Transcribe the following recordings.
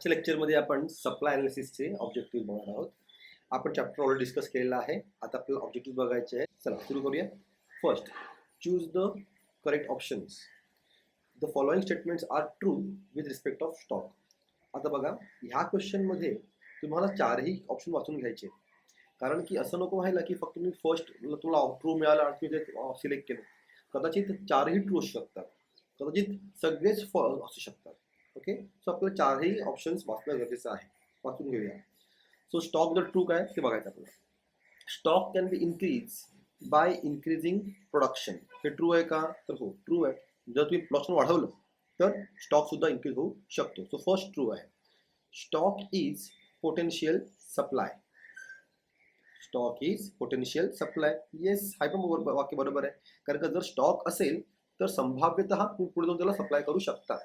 आजच्या लेक्चरमध्ये आपण सप्लाय अनालिसिसचे ऑब्जेक्टिव्ह बघणार आहोत. आपण चॅप्टर ऑलरेडी डिस्कस केलेला आहे. आता आपल्याला ऑब्जेक्टिव्ह बघायचे आहे. चला सुरू करूया. First, choose the correct options. The following statements are true with respect of stock. आता बघा, ह्या क्वेश्चनमध्ये तुम्हाला चारही ऑप्शन वाचून घ्यायचे, कारण की असं नको व्हायला की फक्त तुम्ही फर्स्ट तुम्हाला ट्रू मिळाला आणि तुम्ही ते सिलेक्ट केलं. कदाचित चारही ट्रू असू शकतात, कदाचित सगळेच फॉल्स असू शकतात. ओके, सो आपल्याला चारही ऑप्शन्स वाचणं गरजेचं आहे. वाचून घेऊया. सो स्टॉक जर ट्रू काय ते बघायचं आपल्याला. Stock can be increase by increasing production. हे ट्रू आहे का? तर हो, ट्रू आहे. जर तुम्ही प्रोडक्शन वाढवलं तर स्टॉक सुद्धा इन्क्रीज होऊ शकतो. सो फर्स्ट ट्रू आहे. Stock is potential supply. Stock is potential supply. Yes, हा पण वाक्य बरोबर आहे. कारण का जर स्टॉक असेल तर संभाव्यतः तुम्ही पुढे जाऊन त्याला सप्लाय करू शकता.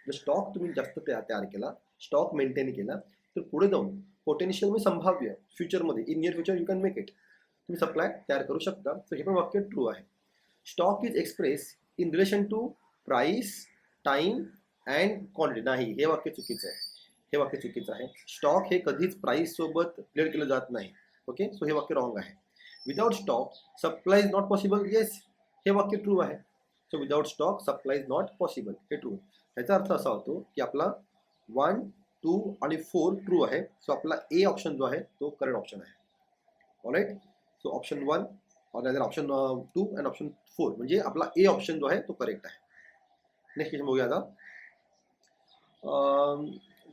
जर स्टॉक तुम्ही जास्त तयार केला, स्टॉक मेंटेन केला, तर पुढे जाऊन पोटेन्शियल म्हणजे संभाव्य, फ्युचरमध्ये in near future you can make it, तुम्ही सप्लाय तयार करू शकता. तर हे पण वाक्य ट्रू आहे. Stock is express in relation to price, time and quantity. नाही, हे वाक्य चुकीचं आहे. हे वाक्य चुकीचं आहे. स्टॉक हे कधीच प्राइस सोबत रिलेट केलं जात नाही. ओके, सो हे वाक्य रॉंग आहे. Without stock supply is not possible. Yes, हे वाक्य ट्रू आहे. So without stock supply is not possible, हे ट्रू. ह्याचा अर्थ असा होतो की आपला 1, 2 आणि 4 ट्रू आहे. सो आपला ए ऑप्शन जो आहे तो करेक्ट ऑप्शन आहे. All right, so option 1 option 2 and option 4 म्हणजे आपला ए ऑप्शन जो आहे तो करेक्ट आहे. नेक्स्ट क्वेश्चन बघूया आता.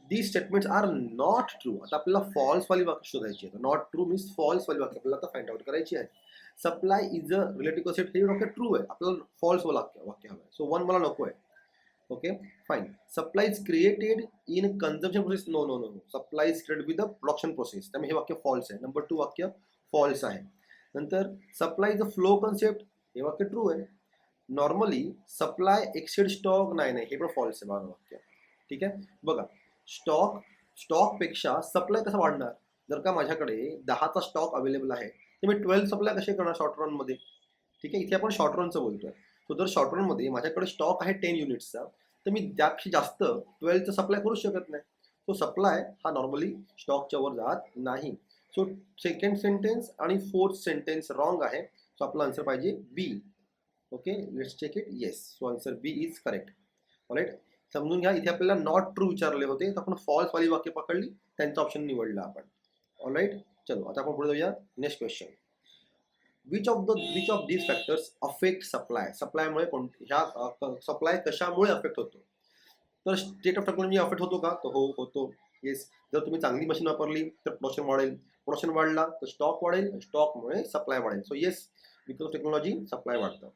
These statements are not true. आता आपल्याला फॉल्स वाली वाक्य शोधायची आहे. नॉट ट्रू मीन्स फॉल्स वाली वाक्य आपल्याला आता फाइंड आउट करायची आहे. Supply is a relative concept, हे वाक्य ट्रू आहे. आपल्याला फॉल्स वाक्य हवं आहे. सो 1 मला नको आहे. Okay, fine. Supply is created in consumption process. No no no, supply is created with the production process. त्यामुळे हे वाक्य फॉल्स आहे. नंबर 2 वाक्य फॉल्स आहे. नंतर supply is a flow concept, हे वाक्य ट्रू आहे. नॉर्मली सप्लाय एक्सेड स्टॉक, नाही नाही, हे पण फॉल्स आहे वाक्य. ठीक आहे, बघा, स्टॉकपेक्षा सप्लाय कसा वाढणार? जर का माझ्याकडे 10चा स्टॉक अवेलेबल आहे तर मी 12 सप्लाय कसे करणार शॉर्ट रनमध्ये? ठीक आहे, इथे आपण शॉर्ट रनचं बोलतोय. सो जर शॉर्ट रनमध्ये माझ्याकडे स्टॉक आहे 10 युनिट्सचा, तर मी त्यापेक्षा जास्त 12चा सप्लाय करू शकत नाही. सो सप्लाय हा नॉर्मली स्टॉकच्या वर जात नाही. सो सेकंड सेंटेन्स आणि फोर्थ सेंटेन्स रॉंग आहे. सो आपला आन्सर पाहिजे B. Okay, let's check it. Yes, so answer B is correct. Alright, समजून घ्या, इथे आपल्याला नॉट ट्रू विचारले होते, तर आपण फॉल्स वाली वाक्य पकडली, त्यांचा ऑप्शन निवडला आपण. ऑलराईट, चलो आता आपण पुढे जाऊया. Next question. Which of these factors affect supply. सप्लायमुळे ह्या सप्लाय कशामुळे अफेक्ट होतो? तर स्टेट ऑफ टेक्नॉलॉजी अफेक्ट होतो का? तर हो, होतो. येस, जर तुम्ही चांगली मशीन वापरली तर प्रोडक्शन वाढेल, प्रोडक्शन वाढला तर स्टॉक वाढेल, स्टॉकमुळे सप्लाय वाढेल. So yes, because of technology supply वाढतं.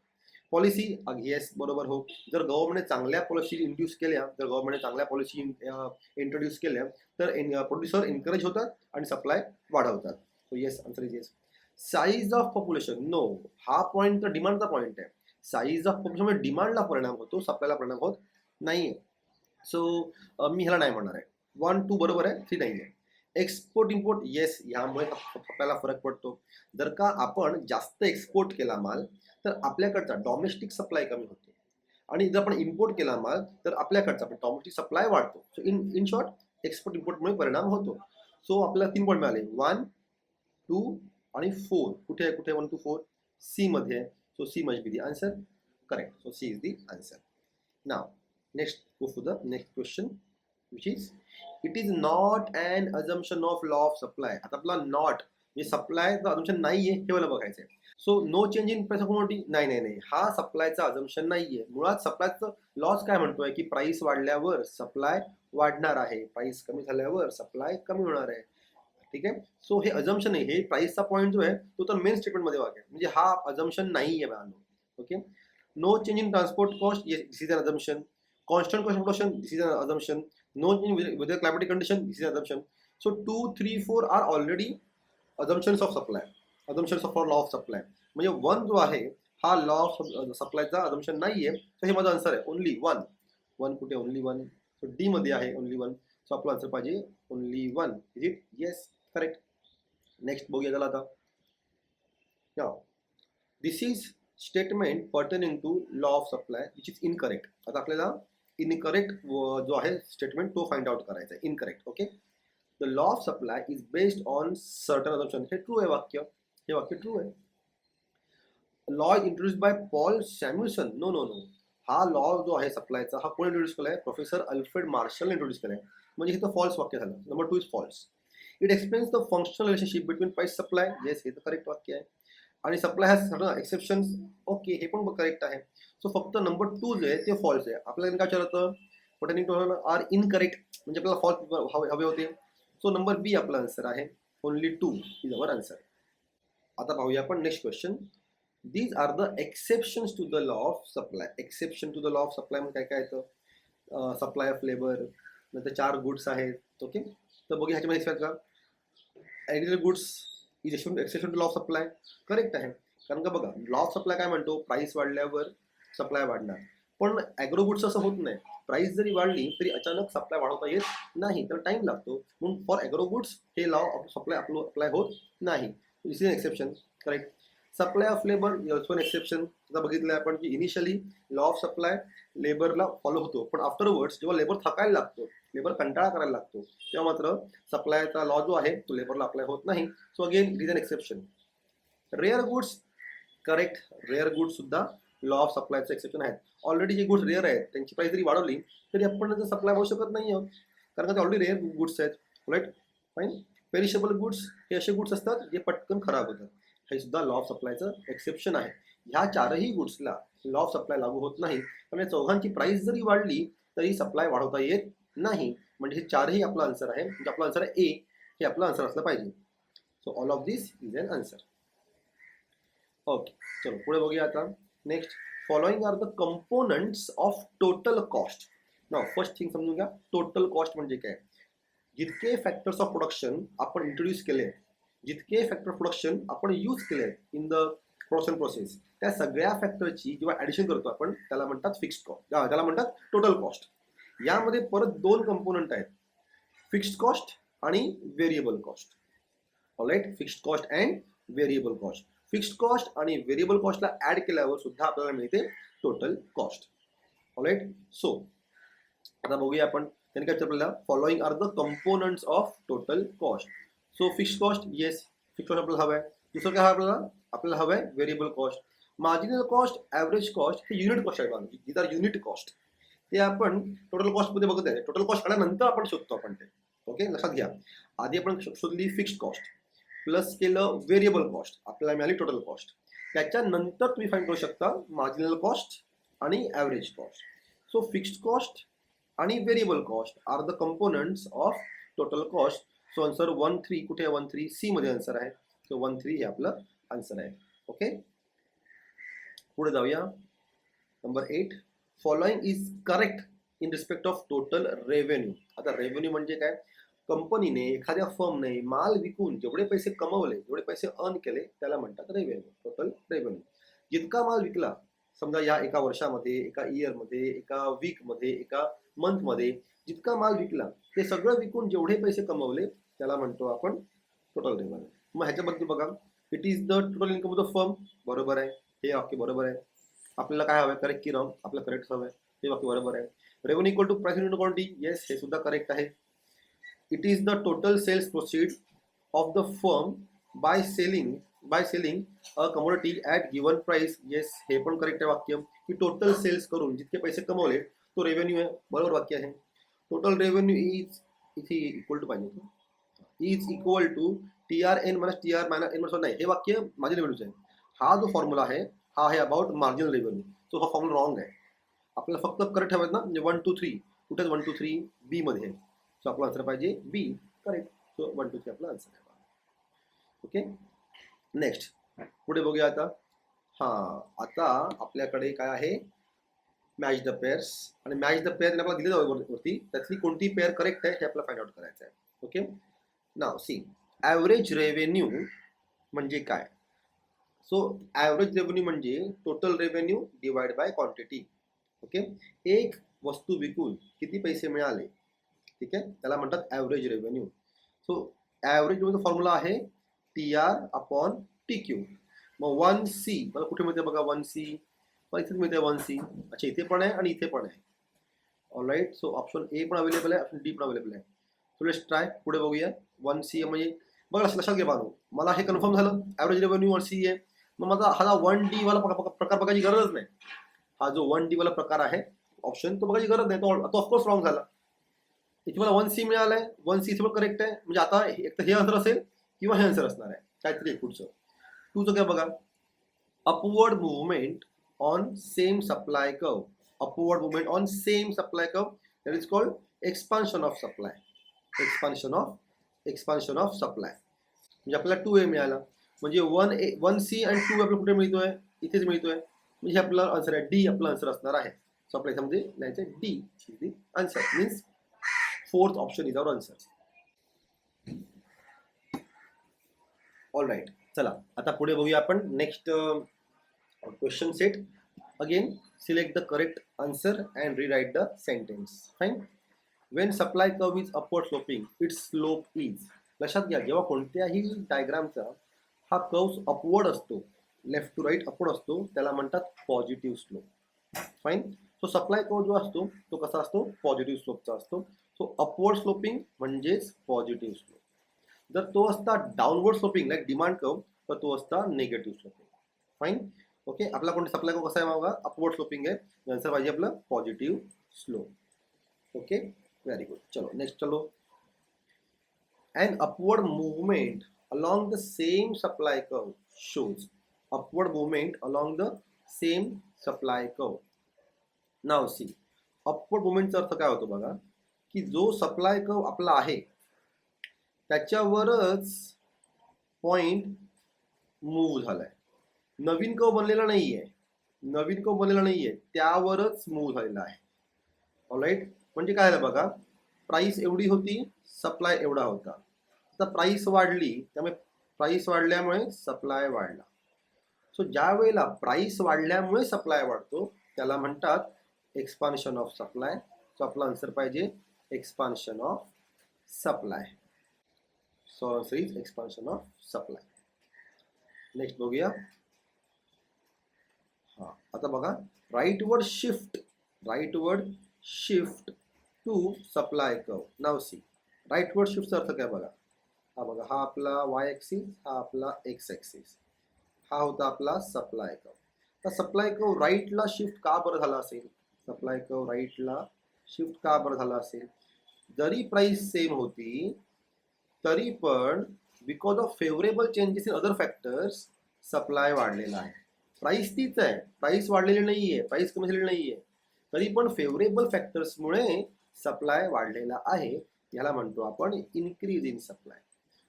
पॉलिसी, येस, बरोबर. हो, जर गव्हर्नमेंटने चांगल्या पॉलिसी इंट्रोड्यूस केल्या, जर गव्हर्नमेंटने चांगल्या पॉलिसी इंट्रोड्यूस केल्या तर प्रोड्युसर एनकरेज होतात आणि सप्लाय वाढवतात. So yes, answer is yes. Size of population, no, हा पॉईंट तर डिमांडचा पॉईंट आहे. साईज ऑफ पॉप्युलेशन डिमांडला परिणाम होतो, सप्लायला परिणाम होत नाहीये. सो मी ह्याला नाही म्हणणार आहे. 1, 2 बरोबर आहे, 3 नाही आहे. एक्सपोर्ट इम्पोर्ट, येस, ह्यामुळे आपल्याला फरक पडतो. जर का आपण जास्त एक्सपोर्ट केला माल तर आपल्याकडचा डॉमेस्टिक सप्लाय कमी होतो, आणि जर आपण इम्पोर्ट केला माल तर आपल्याकडचा डॉमेस्टिक सप्लाय वाढतो. सो इन शॉर्ट एक्सपोर्ट इम्पोर्टमुळे परिणाम होतो. सो आपल्याला 3 पॉईंट मिळाले, 1, 2 आणि 4. कुठे आहे? कुठे 1, 2, 4? सी मध्ये आहे. So C must be the answer. Correct. So C is the answer. Now next go to the next question, which is it is not an assumption of law of supply. आता आपला not म्हणजे सप्लायचं assumption नाहीये, हे मला बघायचंय. So no change in price of commodity, नाही नाही नाही, हा सप्लायचा अजम्पशन नाहीये. मुळात सप्लायचं लॉस काय म्हणतोय की प्राइस वाढल्यावर सप्लाय वाढणार आहे, प्राइस कमी झाल्यावर सप्लाय कमी होणार आहे. ठीक आहे, सो हे अजम्पशन आहे. हे प्राइसचा पॉईंट जो आहे तो तर मेन स्टेटमेंट मध्ये वाक्य, म्हणजे हा अजम्पशन नाहीये बाळांनो. Okay, no change in transport cost, this is an assumption. Constant cost of production, this is an assumption. No change with the climatic condition, this is an assumption. So 2, 3, 4 are already assumptions of supply, assumptions of law of supply. म्हणजे 1 जो आहे हा law of सप्लायचा assumption नाहीये. तर हे माझा answer आहे only 1. 1 कुठे? ओनली 1. सो डी मध्ये आहे ओनली 1. सो आपला आन्सर पाहिजे only 1. Is it? Yes, correct. Next बघूया त्याला आता. This is statement pertaining to law of supply which is incorrect. आता आपल्याला इनकरेक्ट जो आहे स्टेटमेंट तो फाइंड आउट करायचा आहे, incorrect. Okay. The law of supply is based on certain assumption. हे ट्रू आहे वाक्य, हे वाक्य ट्रू आहे. Law introduce by Paul Samuelson. No no no. हा लॉ जो आहे सप्लायचा हा कोण इंट्रोड्यूस केलाय? प्रोफेसर अल्फ्रेड मार्शल इंट्रोड्यूस केलाय. म्हणजे हे तर फॉल्स वाक्य झालं. Number 2 is false. It explains the functional relationship between price supply. Yes, हे तर करेक्ट वाक्य आहे. आणि supply has certain exceptions. Okay, हे पण करेक्ट आहे. सो फक्त नंबर 2 जे आहे ते फॉल्स आहे. आपल्याला काय विचारतं? व्हॉट आर इनकरेक्ट, म्हणजे आपल्याला फॉल्स हवे होते. सो नंबर बी आपला आन्सर आहे. Only 2 is our answer. आता पाहूया आपण next question. These are the exceptions to the law of supply. Exception to the law of supply म्हणजे काय येतं? सप्लाय ऑफ लेबर, नंतर 4 गुड्स आहेत. ओके, तर बघूया ह्याच्यामध्ये एक्सप्लेन का. Agriculture goods is exception to law of supply. Correct आहे, कारण का बघा लॉ ऑफ सप्लाय काय म्हणतो? प्राइस वाढल्यावर सप्लाय वाढणार. पण ॲग्रो गुड्स असं होत नाही. प्राइस जरी वाढली तरी अचानक सप्लाय वाढवता येत नाही, तर टाइम लागतो. म्हणून फॉर ॲग्रो गुड्स हे लॉ ऑफ सप्लाय अप्लाय होत नाही. This is exception. Correct. Supply of labour also exception. आता बघितलं आपण की इनिशियली लॉ ऑफ सप्लाय लेबरला फॉलो होतो, पण आफ्टरवर्ड्स जेव्हा लेबर थकायला लागतो, लेबर कंटाळा करायला लागतो, तेव्हा मात्र सप्लायचा लॉ जो आहे तो लेबरला अप्लाय होत नाही. So again is an exception. Rare goods. Correct, rare goods सुद्धा लॉ ऑफ सप्लायचं एक्सेप्शन आहेत. ऑलरेडी जे गुड्स रेअर आहेत त्यांची प्राइस जरी वाढवली तरी आपण सप्लाय होऊ शकत नाही आहोत, कारण का ते ऑलरेडी रेअर गुड्स आहेत. Right, fine. पेरिशेबल गुड्स हे असे गुड्स असतात जे पटकन खराब होतात. हे सुद्धा लॉ ऑफ सप्लायचं एक्सेप्शन आहे. ह्या 4ही गुड्सला लॉ ऑफ सप्लाय लागू होत नाही, कारण चौघांची प्राइस जरी वाढली तरी सप्लाय वाढवता येत नाही. म्हणजे हे 4ही आपला आन्सर आहे. म्हणजे आपला आन्सर आहे ए, हे आपला आन्सर असलं पाहिजे. So all of this is an answer. Okay, चलो पुढे बघूया आता. Next, following are the components of total cost. Now first thing समजून घ्या, टोटल कॉस्ट म्हणजे काय. जितके फॅक्टर्स ऑफ प्रोडक्शन आपण इंट्रोड्यूस केले, जितके फॅक्टर प्रोडक्शन आपण यूज केले इन द प्रोडक्शन प्रोसेस, त्या सगळ्या फॅक्टरची जेव्हा ॲडिशन करतो आपण त्याला म्हणतात फिक्स्ड कॉस्ट, त्याला म्हणतात टोटल कॉस्ट. यामध्ये परत 2 कंपोनंट आहेत, फिक्स्ड कॉस्ट आणि variable cost. All right, fixed cost and variable cost. Fixed cost आणि व्हेरिएबल कॉस्टला ऍड केल्यावर सुद्धा आपल्याला मिळते टोटल कॉस्ट. ऑलराईट, सो आता बघूया आपण त्यांनी काय आपल्याला. Following are the components of total cost. So fixed cost, yes fixed cost आपल्याला हवं आहे. दुसरं काय आपल्याला हवं आहे? Variable cost. Marginal cost, average cost हे युनिट कॉस्ट आहे. These are unit cost. ते आपण टोटल कॉस्टमध्ये बघत आहे. टोटल कॉस्ट काढल्यानंतर आपण शोधतो आपण ते. ओके, लक्षात घ्या. आधी आपण शोधली फिक्स्ड कॉस्ट, प्लस केलं व्हेरिएबल कॉस्ट, आपल्याला मिळाली टोटल कॉस्ट. त्याच्यानंतर तुम्ही फाइंड करू शकता मार्जिनल कॉस्ट आणि average cost. So fixed cost आणि variable cost are the components of total cost. So answer 1-3 कुठे आहे? 1-3 सी मध्ये आन्सर आहे. सो 1-3 हे आपलं आन्सर आहे. ओके, पुढे जाऊया. Number 8, following is correct in respect of total revenue. आता रेव्हेन्यू म्हणजे काय? कंपनीने, एखाद्या फर्मने माल विकून जेवढे पैसे कमवले, जेवढे पैसे अर्न केले त्याला म्हणतात रेव्हेन्यू, टोटल रेव्हेन्यू. जितका माल विकला, समजा या एका वर्षामध्ये, एका इयरमध्ये, एका वीकमध्ये, एका मंथमध्ये जितका माल विकला ते सगळं विकून जेवढे पैसे कमवले त्याला म्हणतो आपण टोटल रेव्हेन्यू. मग ह्याच्याबद्दल बघा, it is the total income of the firm. बरोबर आहे, हे वाक्य बरोबर आहे. आपल्याला काय हवं? करेक्ट की रॉंग? आपल्याला करेक्ट हवं आहे, हे वाक्य बरोबर आहे. Revenue equal to price unit quantity, yes हे सुद्धा करेक्ट आहे. It is the total sales proceed of the firm by selling a commodity at given price, yes हे पण करेक्ट आहे वाक्य. की टोटल सेल्स करून जितके पैसे कमवले तो रेव्हेन्यू आहे, बरोबर वाक्य आहे. टोटल रेव्हेन्यू इज, इथे इक्वल टू पाहिजे, is equal to TRN minus TR minus N नाही, हे वाक्य मार्जिनल रेव्हेन्यूचं आहे. हा जो फॉर्म्युला आहे हा आहे अबाउट मार्जिनल रेव्हेन्यू. सो हा फॉर्म्युला रॉंग आहे. आपल्याला फक्त करेक्ट ठेवायचं ना, म्हणजे 1 2 3 कुठे 1 2 3 बी मध्ये आहे. सो आपला आन्सर पाहिजे बी, करेक्ट. सो 1 2 3 आपला आन्सर आहे. ओके, नेक्स्ट पुढे बघूया आता. आता आपल्याकडे काय आहे? Match the pairs. आणि मॅच द पेअर आपल्याला दिले जाऊ वरती, त्यातली कोणती पेअर करेक्ट आहे हे आपल्याला फाइंड आउट करायचं आहे. ओके, नाव सी, ॲव्हरेज रेव्हेन्यू म्हणजे काय? सो ॲव्हरेज रेव्हेन्यू म्हणजे total revenue divide by quantity. Okay, एक वस्तू विकून किती पैसे मिळाले, ठीक आहे, त्याला म्हणतात average revenue. So average formula आहे TR/TQ. मग 1C मला कुठे मिळते बघा, 1C इथे मिळते 1C. अच्छा, इथे पण आहे आणि इथे पण आहे. ऑलराईट. सो ऑप्शन ए पण अवेलेबल आहे, ऑप्शन डी पण अवेलेबल आहे. So let's try. पुढे बघूया. 1C म्हणजे बघा लक्षात घे बानो, मला हे कन्फर्म झालं ॲव्हरेज रेव्हेन्यू 1C आहे. मग माझा हा 1D वाला प्रकार बघायची गरज नाही. हा जो 1D वाला प्रकार आहे ऑप्शन तो बघायची गरज नाही, तो ऑफकोर्स रॉंग झाला. इथे मला 1C मिळालंय, 1C पण करेक्ट आहे. म्हणजे आता एक तर हे आन्सर असेल किंवा हे आन्सर असणार आहे, काहीतरी एक पुढचं. टूचं काय बघा, upward movement on same supply curve. Upward movement on same supply curve, that is called expansion of supply. Expansion of supply म्हणजे आपल्याला 2A मिळाला. म्हणजे 1C आणि 2 आपल्याला कुठे मिळतोय, इथेच मिळतोय. म्हणजे हे आपला आन्सर आहे, डी आपला आन्सर असणार आहे. सो आपल्या याच्यामध्ये लिहायचं D is the answer. Means fourth option is our answer. All right. चला आता पुढे बघूया आपण next question set. Again select the correct answer and rewrite the sentence. Fine. When supply curve is upward sloping its slope is. लक्षात घ्या, जेव्हा कोणत्याही डायग्रामचा हा कर्व अपवर्ड असतो, लेफ्ट टू राईट अपवर्ड असतो, त्याला म्हणतात positive slope. Fine. So supply curve जो असतो तो कसा असतो, पॉझिटिव्ह स्लोपचा असतो. सो अपवर्ड स्लोपिंग म्हणजेच पॉझिटिव्ह स्लोप. जर तो असता downward sloping like demand curve, तर तो असता निगेटिव्ह स्लोपिंग. फाईन. ओके. आपला कोणता सप्लाय कर्व कसा आहे बघा, अपवर्ड स्लोपिंग आहे. आन्सर पाहिजे आपलं positive slope. Okay, very good. चलो नेक्स्ट चलो. An upward movement along the same supply curve shows. Upward movement along the same supply curve. Now see, upward movement चा अर्थ काय होतो बघा, की जो सप्लाय कर्व आपला आहे त्याच्यावरच पॉइंट मूव्ह झालाय. नवीन कर्व बनलेला नाहीये, त्यावरच मूव्ह झालेला आहे. ऑलराईट. म्हणजे काय झालं बघा, प्राइस एवढी होती, सप्लाय एवढा होता. आता प्राइस वाढली, त्यामुळे प्राइस वाढल्यामुळे सप्लाय वाढला. सो ज्या वेळेला प्राइस वाढल्यामुळे सप्लाय वाढतो त्याला म्हणतात एक्सपान्शन ऑफ सप्लाय. सो आपला आन्सर पाहिजे expansion of supply. So answer is expansion of supply. Next बघूया. हा आता बघा, rightward shift to supply curve. Now C, rightward शिफ्टचा अर्थ काय बघा. हा बघा, हा आपला वाय ॲक्सिस, हा आपला एक्स ॲक्सिस, हा होता आपला सप्लाय कर्व. तर सप्लाय कर्व राईटला शिफ्ट का बरं झाला असेल, सप्लाय कर्व राईटला शिफ्ट का बरं झाला असेल. जरी प्राइस सेम होती तरी पण because of favourable changes in other factors supply वाढलेला आहे. प्राइस तीच आहे, प्राइस वाढलेली नाहीये, प्राइस कमी झालेली नाहीये, तरी पण फेवरेबल फॅक्टर्समुळे सप्लाय वाढलेला आहे. याला म्हणतो आपण increase in supply.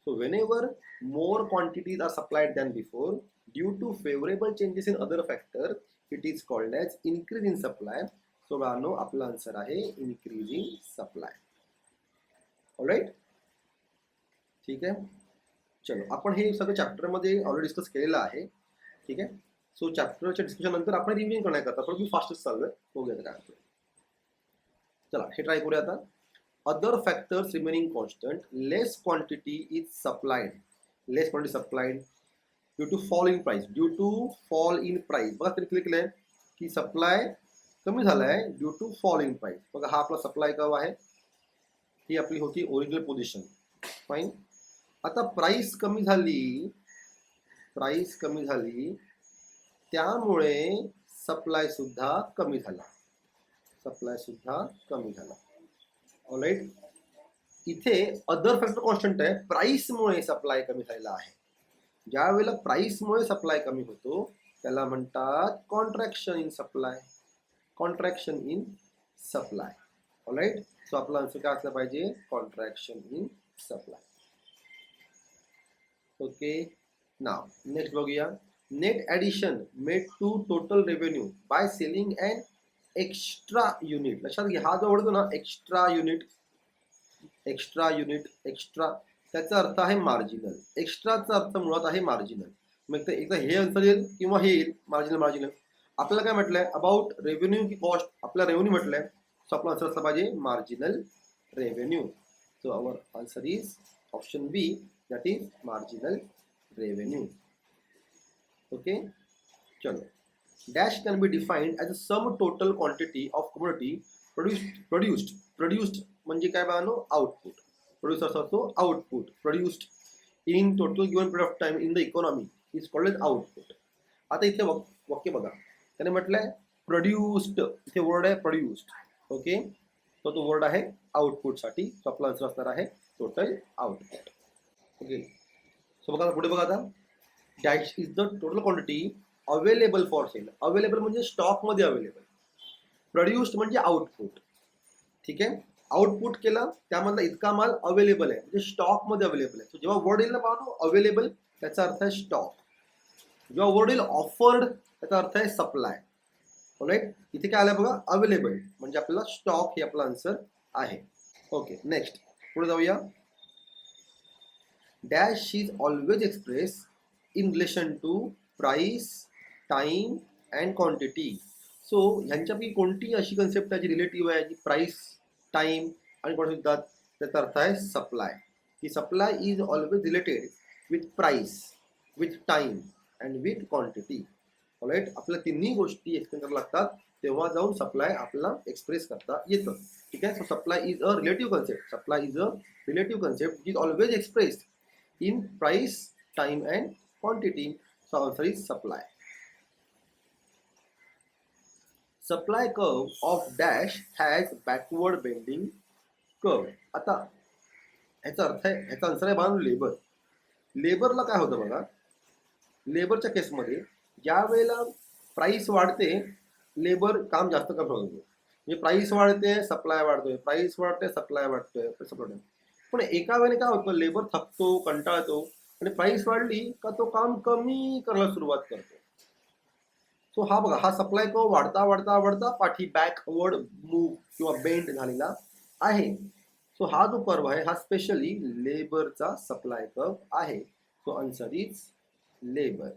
So whenever more quantities are supplied than before due to favourable changes in other factor, it is called as increase in supply. So गानो आपला आन्सर आहे इन्क्रीज इन सप्लाय. ऑलराईट, ठीक आहे. चलो, आपण हे सगळं चॅप्टरमध्ये already discuss केलेलं आहे. ठीक आहे. सो चॅप्टरच्या डिस्कशन नंतर आपण रिव्हिजन करण्याकरता पण मी फास्टच चाललोय, बघूया काय होतं. चला हे ट्राय करूया आता. Other factors remaining constant, less quantity is supplied. Less quantity supplied due to fall in price. बघा तरी क्लिक केलंय की सप्लाय कमी झालाय due to fall in price. बघा हा आपला सप्लाय कर्व आहे, ही आपली होती ओरिजिनल पोझिशन. फाईन. आता प्राइस कमी झाली, त्यामुळे सप्लाय सुद्धा कमी झाला. ऑलराईट. इथे अदर फॅक्टर कॉन्स्टंट आहे, प्राइसमुळे सप्लाय कमी झालेला आहे. ज्या वेळेला प्राइसमुळे सप्लाय कमी होतो त्याला म्हणतात contraction in supply. Alright. So आपला आन्सर काय असला पाहिजे, contraction in supply. Okay. Now next बघूया. Net addition made to total revenue by selling and extra unit. लक्षात घ्या, हा जो आवडतो ना एक्स्ट्रा युनिट, त्याचा अर्थ आहे मार्जिनल. एक्स्ट्राचा अर्थ मुळात आहे मार्जिनल. मग एकदा हे आन्सर येईल किंवा हे येईल, मार्जिनल. आपल्याला काय म्हटलंय अबाउट रेव्हेन्यू की कॉस्ट, आपला रेव्हेन्यू म्हटलंय. सो आपला आन्सर असला पाहिजे marginal revenue. So our answer is option B, that is marginal revenue. Okay. चलो. Dash can be defined as a sum total quantity of commodity produced म्हणजे काय बाळांनो, आउटपुट. प्रोड्यूस असा असतो output. Produced in total given period of time in the economy is called as output. आता इथे वाक्य बघा, त्याने म्हटलंय प्रोड्युस्ड, इथे वर्ड आहे प्रोड्युस्ड. ओके, तो वर्ड आहे आउटपुट साठी. तो आपला आन्सर असणार आहे टोटल आउटपुट. ओके, सो बघा पुढे बघा आता, dash is the total quantity available for sale. Available म्हणजे स्टॉक मध्ये अवेलेबल. प्रोड्युस्ड म्हणजे आउटपुट. ठीक आहे, आउटपुट केला त्यामधला इतका माल अवेलेबल आहे म्हणजे स्टॉक मध्ये अवेलेबल आहे. जेव्हा वर्ड येईल ना पाहतो अवेलेबल, त्याचा अर्थ आहे स्टॉक. जेव्हा वर्ड येईल ऑफर्ड, त्याचा अर्थ आहे सप्लाय. राईट, इथे काय आलं बघा, अवेलेबल म्हणजे आपल्याला स्टॉक हे आपला आन्सर आहे. ओके, नेक्स्ट पुढे जाऊया. Dash is always express in relation to price, time and quantity. So ह्यांच्यापैकी कोणती अशी कन्सेप्ट आहे जी रिलेटिव्ह आहे, जी प्राइस, टाइम आणि क्वांटिटी देतात, त्याचा अर्थ आहे सप्लाय. की supply is always related with price, with time and with quantity. Right, आपल्या तिन्ही गोष्टी एक्सप्लेन करायला लागतात तेव्हा जाऊन सप्लाय आपल्याला एक्सप्रेस करता येतं. ठीक आहे, so supply is a relative concept. Supply is a relative concept is always expressed in price, time and quantity. So answer is supply. Supply curve of dash has backward bending curve. आता ह्याचा अर्थ आहे, ह्याचा answer आहे बाळांनो labour. लेबरला काय होतं बघा, लेबरच्या केसमध्ये ज्या वेळेला प्राइस वाढते लेबर काम जास्त करत होतो. म्हणजे प्राइस वाढते सप्लाय वाढतोय, प्राइस वाढते सप्लाय वाढतोय. पण एका वेळेला काय होतं, लेबर थकतो, कंटाळतो आणि प्राइस वाढली का तो काम कमी करायला सुरुवात करतो. सो हा बघा, हा सप्लाय कर्व वाढता वाढता वाढता पाठी बॅकवर्ड मूव्ह किंवा बेंड झालेला आहे. सो हा जो कर्व आहे हा स्पेशली लेबरचा सप्लाय कर्व आहे. So answer is labour.